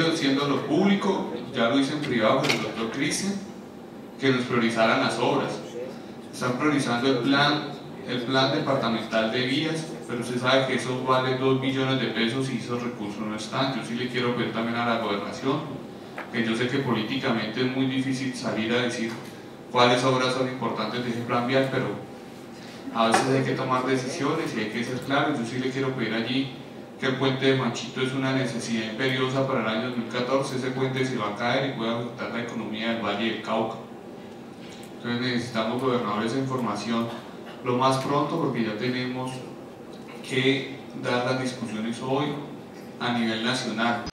haciéndolo público, ya lo hice en privado con el doctor Cristian, que nos priorizaran las obras. Están priorizando el plan departamental de vías, pero usted sabe que eso vale 2 billones de pesos y esos recursos no están. Yo sí le quiero pedir también a la gobernación, que yo sé que políticamente es muy difícil salir a decir cuáles obras son importantes de ese plan vial, pero a veces hay que tomar decisiones y hay que ser claros. Yo sí le quiero pedir allí que el puente de Manchito es una necesidad imperiosa para el año 2014, ese puente se va a caer y puede afectar la economía del Valle del Cauca. Entonces necesitamos, gobernador, esa información lo más pronto, porque ya tenemos que dar las discusiones hoy a nivel nacional.